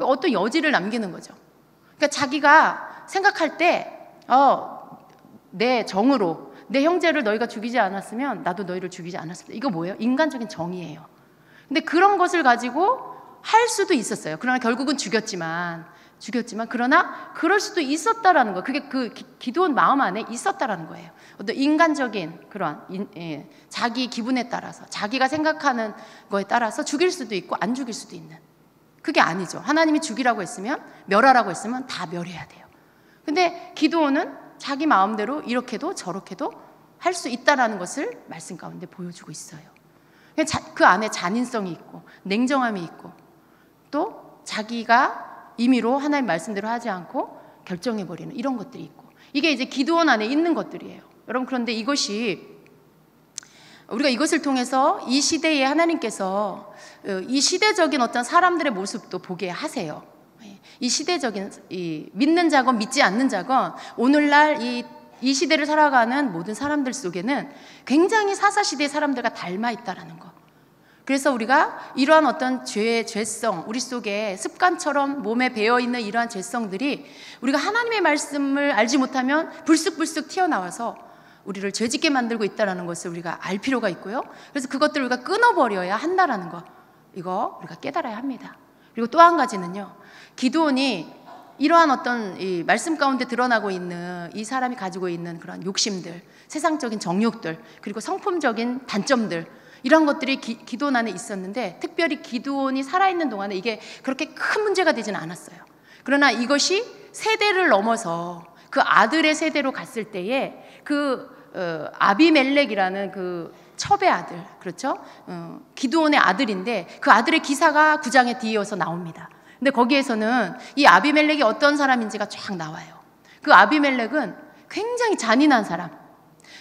어떤 여지를 남기는 거죠. 그러니까 자기가 생각할 때 내 정으로 내 형제를 너희가 죽이지 않았으면 나도 너희를 죽이지 않았을 거야. 이거 뭐예요? 인간적인 정의예요. 근데 그런 것을 가지고 할 수도 있었어요. 그러나 결국은 죽였지만 그러나 그럴 수도 있었다라는 거. 그게 그 기드온 마음 안에 있었다라는 거예요. 어떤 인간적인 그런 자기 기분에 따라서, 자기가 생각하는 거에 따라서 죽일 수도 있고 안 죽일 수도 있는. 그게 아니죠. 하나님이 죽이라고 했으면, 멸하라고 했으면 다 멸해야 돼요. 근데 기드온은 자기 마음대로 이렇게도 저렇게도 할 수 있다라는 것을 말씀 가운데 보여주고 있어요. 그 안에 잔인성이 있고 냉정함이 있고, 또 자기가 임의로 하나님 말씀대로 하지 않고 결정해버리는 이런 것들이 있고, 이게 이제 기드온 안에 있는 것들이에요. 여러분, 그런데 우리가 이것을 통해서 이 시대에 하나님께서 이 시대적인 어떤 사람들의 모습도 보게 하세요. 이 시대적인 믿는 자건 믿지 않는 자건 오늘날 이 시대를 살아가는 모든 사람들 속에는 굉장히 사사시대의 사람들과 닮아 있다라는 거. 그래서 우리가 이러한 어떤 죄성, 우리 속에 습관처럼 몸에 배어있는 이러한 죄성들이 우리가 하나님의 말씀을 알지 못하면 불쑥불쑥 튀어나와서 우리를 죄짓게 만들고 있다는 것을 우리가 알 필요가 있고요. 그래서 그것들을 우리가 끊어버려야 한다는 거, 이거 우리가 깨달아야 합니다. 그리고 또 한 가지는요, 기드온이 이러한 어떤 이 말씀 가운데 드러나고 있는 이 사람이 가지고 있는 그런 욕심들, 세상적인 정욕들, 그리고 성품적인 단점들, 이런 것들이 기드온 안에 있었는데, 특별히 기드온이 살아있는 동안에 이게 그렇게 큰 문제가 되지는 않았어요. 그러나 이것이 세대를 넘어서 그 아들의 세대로 갔을 때에 그 아비멜렉이라는 그 첩의 아들, 그렇죠? 기드온의 아들인데 그 아들의 기사가 9장에 뒤이어서 나옵니다. 근데 거기에서는 이 아비멜렉이 어떤 사람인지가 쫙 나와요. 그 아비멜렉은 굉장히 잔인한 사람,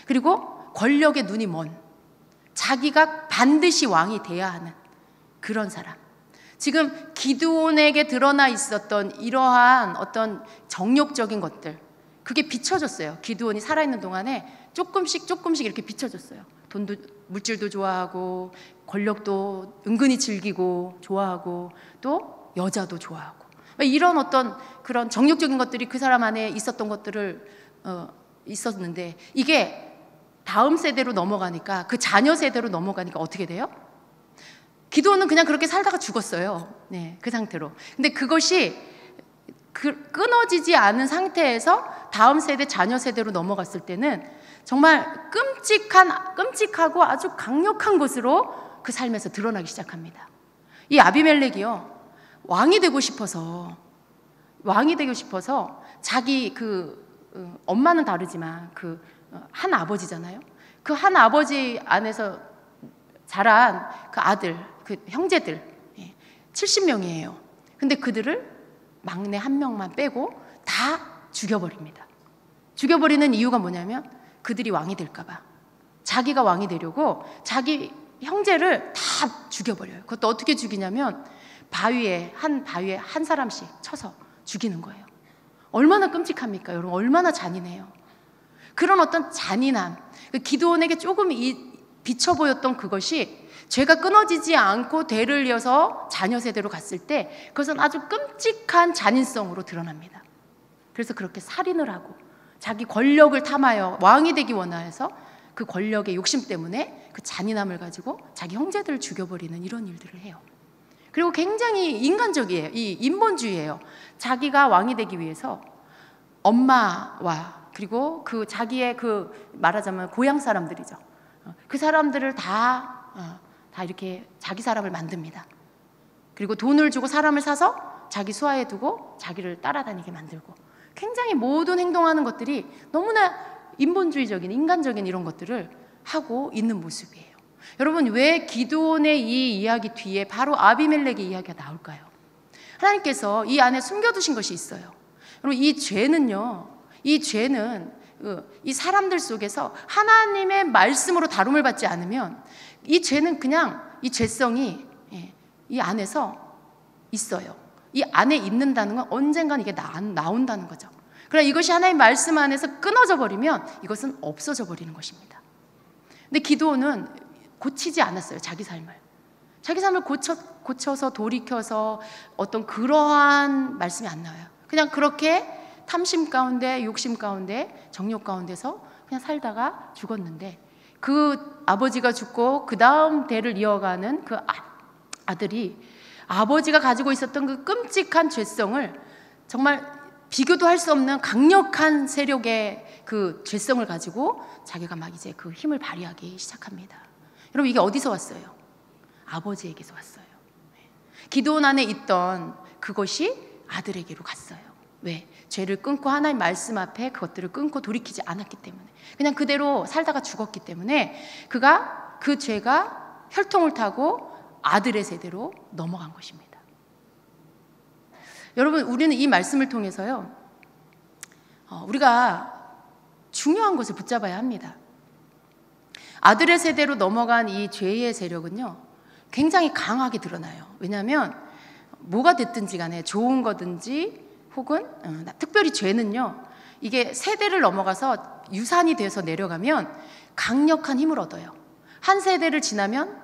그리고 권력에 눈이 먼, 자기가 반드시 왕이 돼야 하는 그런 사람. 지금 기드온에게 드러나 있었던 이러한 어떤 정욕적인 것들, 그게 비춰졌어요. 기드온이 살아있는 동안에 조금씩 이렇게 비춰졌어요. 돈도, 물질도 좋아하고 권력도 은근히 즐기고 좋아하고 또 여자도 좋아하고, 이런 어떤 그런 정욕적인 것들이 그 사람 안에 있었던 것들을 있었는데, 이게 다음 세대로 넘어가니까, 그 자녀 세대로 넘어가니까 어떻게 돼요? 기드온은 그냥 그렇게 살다가 죽었어요. 네, 그 상태로. 근데 그것이 끊어지지 않은 상태에서 다음 세대, 자녀 세대로 넘어갔을 때는 정말 끔찍하고 아주 강력한 것으로 그 삶에서 드러나기 시작합니다. 이 아비멜렉이요, 왕이 되고 싶어서 자기 엄마는 다르지만 한 아버지잖아요. 그 한 아버지 안에서 자란 그 아들, 그 형제들 70명이에요. 근데 그들을 막내 한 명만 빼고 다 죽여버립니다. 죽여버리는 이유가 뭐냐면 그들이 왕이 될까봐, 자기가 왕이 되려고 자기 형제를 다 죽여버려요. 그것도 어떻게 죽이냐면 바위에 한 사람씩 쳐서 죽이는 거예요. 얼마나 끔찍합니까, 여러분? 얼마나 잔인해요. 그런 어떤 잔인함, 기드온에게 조금 비쳐 보였던 그것이 죄가 끊어지지 않고 대를 이어서 자녀 세대로 갔을 때 그것은 아주 끔찍한 잔인성으로 드러납니다. 그래서 그렇게 살인을 하고 자기 권력을 탐하여 왕이 되기 원하여서 그 권력의 욕심 때문에 그 잔인함을 가지고 자기 형제들을 죽여버리는 이런 일들을 해요. 그리고 굉장히 인간적이에요. 이 인본주의예요. 자기가 왕이 되기 위해서 엄마와 그리고 자기의 말하자면 고향 사람들이죠. 그 사람들을 다 이렇게 자기 사람을 만듭니다. 그리고 돈을 주고 사람을 사서 자기 수하에 두고 자기를 따라다니게 만들고, 굉장히 모든 행동하는 것들이 너무나 인본주의적인, 인간적인 이런 것들을 하고 있는 모습이에요. 여러분, 왜 기드온의 이 이야기 뒤에 바로 아비멜렉의 이야기가 나올까요? 하나님께서 이 안에 숨겨두신 것이 있어요. 여러분, 이 죄는 이 사람들 속에서 하나님의 말씀으로 다rum을 받지 않으면 이 죄는 그냥, 이 죄성이 이 안에서 있어요. 이 안에 있는다는 건 언젠간 이게 나온다는 거죠. 그러나 이것이 하나님의 말씀 안에서 끊어져 버리면 이것은 없어져 버리는 것입니다. 근데 기드온은 고치지 않았어요. 자기 삶을 고쳐서 돌이켜서 어떤 그러한 말씀이 안 나와요. 그냥 그렇게 탐심 가운데, 욕심 가운데, 정욕 가운데서 그냥 살다가 죽었는데, 그 아버지가 죽고 그 다음 대를 이어가는 그 아들이 아버지가 가지고 있었던 그 끔찍한 죄성을, 정말 비교도 할 수 없는 강력한 세력의 그 죄성을 가지고 자기가 막 이제 그 힘을 발휘하기 시작합니다. 여러분, 이게 어디서 왔어요? 아버지에게서 왔어요. 기드온 안에 있던 그것이 아들에게로 갔어요. 왜? 죄를 끊고 하나님 말씀 앞에 그것들을 끊고 돌이키지 않았기 때문에, 그냥 그대로 살다가 죽었기 때문에 그 죄가 혈통을 타고 아들의 세대로 넘어간 것입니다. 여러분, 우리는 이 말씀을 통해서요, 우리가 중요한 것을 붙잡아야 합니다. 아들의 세대로 넘어간 이 죄의 세력은요, 굉장히 강하게 드러나요. 왜냐하면 뭐가 됐든지 간에, 좋은 거든지 혹은 특별히 죄는요, 이게 세대를 넘어가서 유산이 돼서 내려가면 강력한 힘을 얻어요. 한 세대를 지나면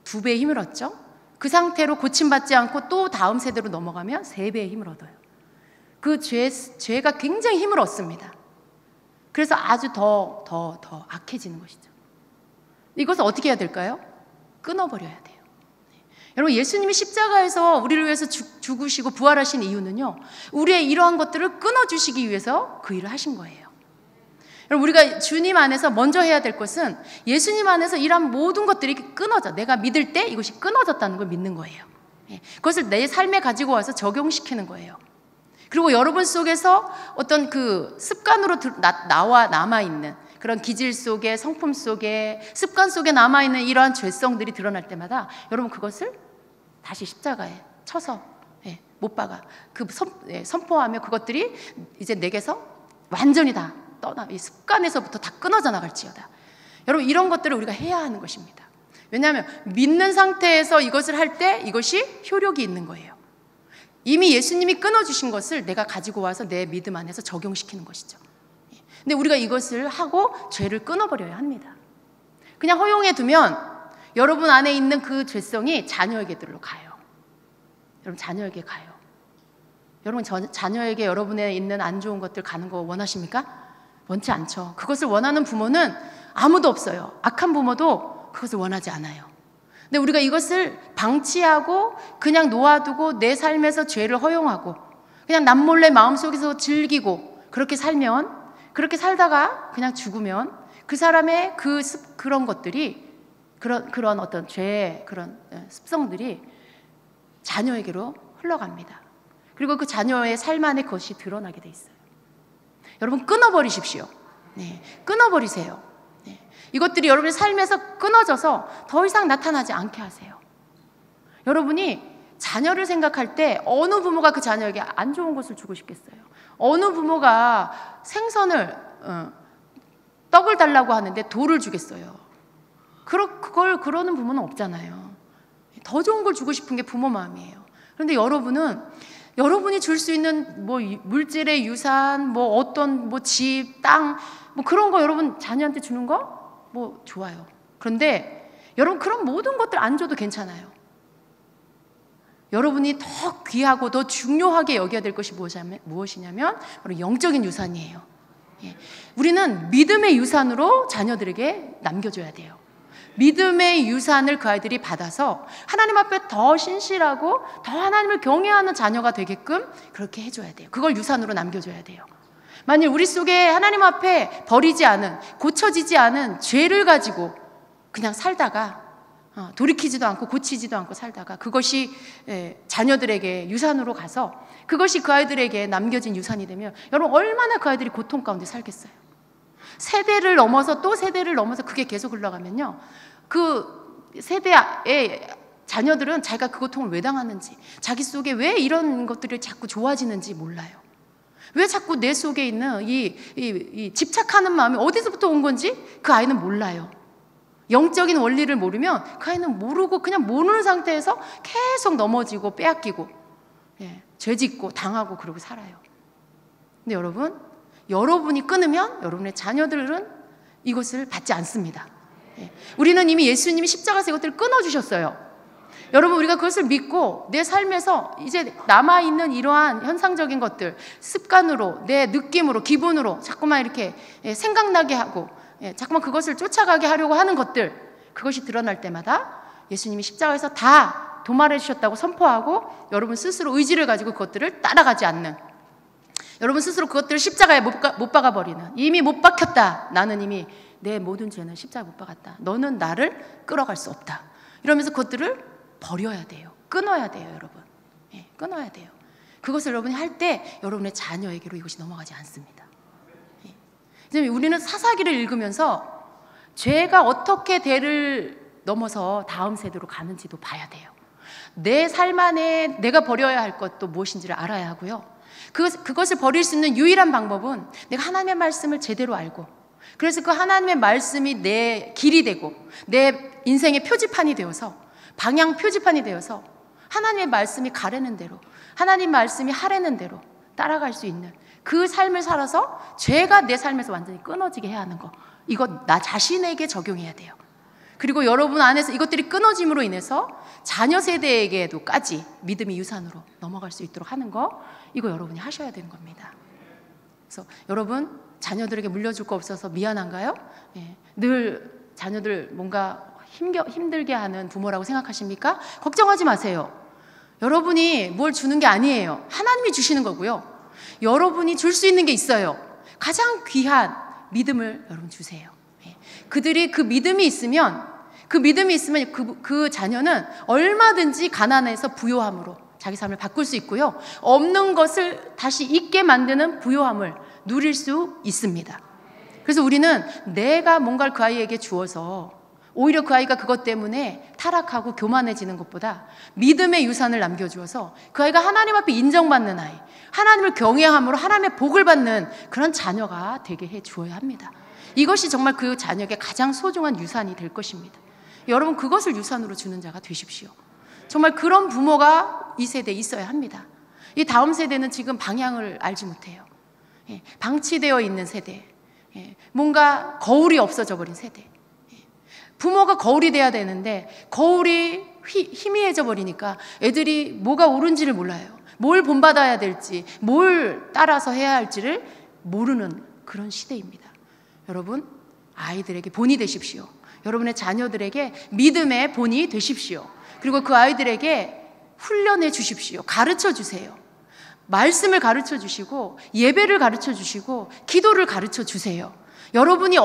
2배의 힘을 얻죠. 그 상태로 고침받지 않고 또 다음 세대로 넘어가면 3배의 힘을 얻어요. 그 죄가 굉장히 힘을 얻습니다. 그래서 아주 더 악해지는 것이죠. 이것을 어떻게 해야 될까요? 끊어버려야 돼요. 여러분, 예수님이 십자가에서 우리를 위해서 죽으시고 부활하신 이유는요, 우리의 이러한 것들을 끊어주시기 위해서 그 일을 하신 거예요. 여러분, 우리가 주님 안에서 먼저 해야 될 것은 예수님 안에서 이러한 모든 것들이 끊어져, 내가 믿을 때 이것이 끊어졌다는 걸 믿는 거예요. 그것을 내 삶에 가지고 와서 적용시키는 거예요. 그리고 여러분 속에서 어떤 그 습관으로 남아있는, 그런 기질 속에, 성품 속에, 습관 속에 남아있는 이러한 죄성들이 드러날 때마다 여러분 그것을 다시 십자가에 쳐서 못 박아 선포하며 그것들이 이제 내게서 완전히 다 떠나, 이 습관에서부터 다 끊어져 나갈지어다. 여러분 이런 것들을 우리가 해야 하는 것입니다. 왜냐하면 믿는 상태에서 이것을 할 때 이것이 효력이 있는 거예요. 이미 예수님이 끊어주신 것을 내가 가지고 와서 내 믿음 안에서 적용시키는 것이죠. 근데 우리가 이것을 하고 죄를 끊어버려야 합니다. 그냥 허용해 두면 여러분 안에 있는 그 죄성이 자녀에게들로 가요. 여러분 자녀에게 가요. 여러분 자녀에게 여러분에 있는 안 좋은 것들 가는 거 원하십니까? 원치 않죠. 그것을 원하는 부모는 아무도 없어요. 악한 부모도 그것을 원하지 않아요. 근데 우리가 이것을 방치하고 그냥 놓아두고 내 삶에서 죄를 허용하고 그냥 남몰래 마음속에서 즐기고 그렇게 살면, 그렇게 살다가 그냥 죽으면 그 사람의 그런 것들이, 그런 어떤 죄의 그런 습성들이 자녀에게로 흘러갑니다. 그리고 그 자녀의 삶 안에 그것이 드러나게 돼 있어요. 여러분 끊어버리십시오. 끊어버리세요. 이것들이 여러분의 삶에서 끊어져서 더 이상 나타나지 않게 하세요. 여러분이 자녀를 생각할 때 어느 부모가 그 자녀에게 안 좋은 것을 주고 싶겠어요? 어느 부모가 생선을 떡을 달라고 하는데 돌을 주겠어요? 그걸 그러는 부모는 없잖아요. 더 좋은 걸 주고 싶은 게 부모 마음이에요. 그런데 여러분이 줄 수 있는 뭐 물질의 유산, 뭐 어떤 뭐 집, 땅, 뭐 그런 거 여러분 자녀한테 주는 거 뭐 좋아요. 그런데 여러분 그런 모든 것들 안 줘도 괜찮아요. 여러분이 더 귀하고 더 중요하게 여겨야 될 것이 무엇이냐면 바로 영적인 유산이에요. 우리는 믿음의 유산으로 자녀들에게 남겨줘야 돼요. 믿음의 유산을 그 아이들이 받아서 하나님 앞에 더 신실하고 더 하나님을 경외하는 자녀가 되게끔 그렇게 해줘야 돼요. 그걸 유산으로 남겨줘야 돼요. 만일 우리 속에 하나님 앞에 버리지 않은, 고쳐지지 않은 죄를 가지고 그냥 살다가 돌이키지도 않고 고치지도 않고 살다가 그것이 자녀들에게 유산으로 가서 그것이 그 아이들에게 남겨진 유산이 되면 여러분 얼마나 그 아이들이 고통 가운데 살겠어요. 세대를 넘어서 또 세대를 넘어서 그게 계속 흘러가면요, 그 세대의 자녀들은 자기가 그 고통을 왜 당하는지, 자기 속에 왜 이런 것들이 자꾸 좋아지는지 몰라요. 왜 자꾸 내 속에 있는 이 집착하는 마음이 어디서부터 온 건지 그 아이는 몰라요. 영적인 원리를 모르면 그 아이는 모르고 그냥 모르는 상태에서 계속 넘어지고 빼앗기고 죄짓고 당하고 그러고 살아요. 근데 여러분이 끊으면 여러분의 자녀들은 이것을 받지 않습니다. 우리는 이미 예수님이 십자가에서 이것들을 끊어주셨어요. 여러분 우리가 그것을 믿고 내 삶에서 이제 남아있는 이러한 현상적인 것들, 습관으로, 내 느낌으로, 기분으로 자꾸만 이렇게 생각나게 하고 자꾸만 그것을 쫓아가게 하려고 하는 것들, 그것이 드러날 때마다 예수님이 십자가에서 다 도말해 주셨다고 선포하고 여러분 스스로 의지를 가지고 그것들을 따라가지 않는, 여러분 스스로 그것들을 십자가에 못 박아버리는, 이미 못 박혔다, 나는 이미 내 모든 죄는 십자가에 못 박았다, 너는 나를 끌어갈 수 없다, 이러면서 그것들을 버려야 돼요. 끊어야 돼요. 여러분 끊어야 돼요. 그것을 여러분이 할 때 여러분의 자녀에게로 이것이 넘어가지 않습니다. 우리는 사사기를 읽으면서 죄가 어떻게 대를 넘어서 다음 세대로 가는지도 봐야 돼요. 내 삶 안에 내가 버려야 할 것도 무엇인지를 알아야 하고요. 그것을 버릴 수 있는 유일한 방법은 내가 하나님의 말씀을 제대로 알고, 그래서 그 하나님의 말씀이 내 길이 되고 내 인생의 표지판이 되어서, 방향 표지판이 되어서 하나님의 말씀이 가라는 대로, 하나님 말씀이 하라는 대로 따라갈 수 있는 그 삶을 살아서 죄가 내 삶에서 완전히 끊어지게 해야 하는 거, 이거 나 자신에게 적용해야 돼요. 그리고 여러분 안에서 이것들이 끊어짐으로 인해서 자녀 세대에게도까지 믿음의 유산으로 넘어갈 수 있도록 하는 거, 이거 여러분이 하셔야 되는 겁니다. 그래서 여러분 자녀들에게 물려줄 거 없어서 미안한가요? 늘 자녀들 뭔가 힘들게 하는 부모라고 생각하십니까? 걱정하지 마세요. 여러분이 뭘 주는 게 아니에요. 하나님이 주시는 거고요. 여러분이 줄 수 있는 게 있어요. 가장 귀한 믿음을 여러분 주세요. 그들이 그 믿음이 있으면 그 자녀는 얼마든지 가난해서 부요함으로 자기 삶을 바꿀 수 있고요. 없는 것을 다시 있게 만드는 부요함을 누릴 수 있습니다. 그래서 우리는 내가 뭔가를 그 아이에게 주어서 오히려 그 아이가 그것 때문에 타락하고 교만해지는 것보다 믿음의 유산을 남겨주어서 그 아이가 하나님 앞에 인정받는 아이, 하나님을 경외함으로 하나님의 복을 받는 그런 자녀가 되게 해 주어야 합니다. 이것이 정말 그 자녀에게 가장 소중한 유산이 될 것입니다. 여러분, 그것을 유산으로 주는 자가 되십시오. 정말 그런 부모가 이 세대에 있어야 합니다. 이 다음 세대는 지금 방향을 알지 못해요. 방치되어 있는 세대, 뭔가 거울이 없어져 버린 세대. 부모가 거울이 돼야 되는데 거울이 희미해져 버리니까 애들이 뭐가 옳은지를 몰라요. 뭘 본받아야 될지, 뭘 따라서 해야 할지를 모르는 그런 시대입니다. 여러분, 아이들에게 본이 되십시오. 여러분의 자녀들에게 믿음의 본이 되십시오. 그리고 그 아이들에게 훈련해 주십시오. 가르쳐 주세요. 말씀을 가르쳐 주시고 예배를 가르쳐 주시고 기도를 가르쳐 주세요. 여러분이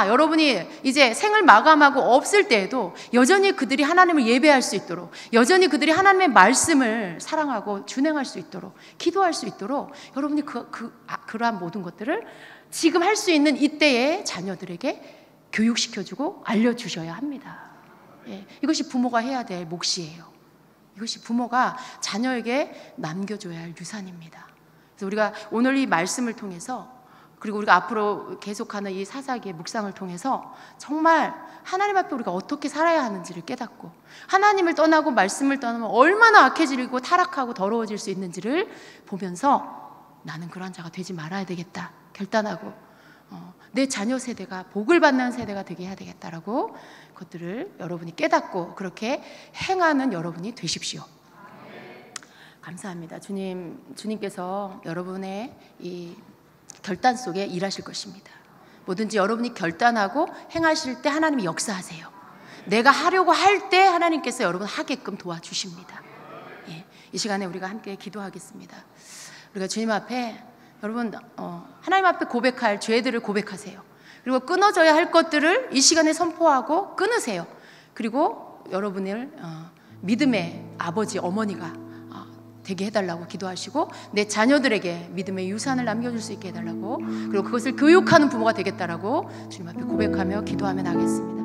여러분이 이제 생을 마감하고 없을 때에도 여전히 그들이 하나님을 예배할 수 있도록, 여전히 그들이 하나님의 말씀을 사랑하고 준행할 수 있도록, 기도할 수 있도록 여러분이 그러한 모든 것들을 지금 할 수 있는 이때의 자녀들에게 교육시켜주고 알려주셔야 합니다. 이것이 부모가 해야 될 몫이에요. 이것이 부모가 자녀에게 남겨줘야 할 유산입니다. 그래서 우리가 오늘 이 말씀을 통해서, 그리고 우리가 앞으로 계속하는 이 사사기의 묵상을 통해서 정말 하나님 앞에 우리가 어떻게 살아야 하는지를 깨닫고, 하나님을 떠나고 말씀을 떠나면 얼마나 악해지고 타락하고 더러워질 수 있는지를 보면서 나는 그러한 자가 되지 말아야 되겠다 결단하고, 내 자녀 세대가 복을 받는 세대가 되게 해야 되겠다라고 그것들을 여러분이 깨닫고 그렇게 행하는 여러분이 되십시오. 감사합니다. 주님께서 여러분의 이 결단 속에 일하실 것입니다. 뭐든지 여러분이 결단하고 행하실 때 하나님이 역사하세요. 내가 하려고 할 때 하나님께서 여러분 하게끔 도와주십니다. 이 시간에 우리가 함께 기도하겠습니다. 우리가 주님 앞에, 여러분 하나님 앞에 고백할 죄들을 고백하세요. 그리고 끊어져야 할 것들을 이 시간에 선포하고 끊으세요. 그리고 여러분을 믿음의 아버지, 어머니가 되게 해달라고 기도하시고, 내 자녀들에게 믿음의 유산을 남겨줄 수 있게 해달라고, 그리고 그것을 교육하는 부모가 되겠다라고 주님 앞에 고백하며 기도하며 나가겠습니다.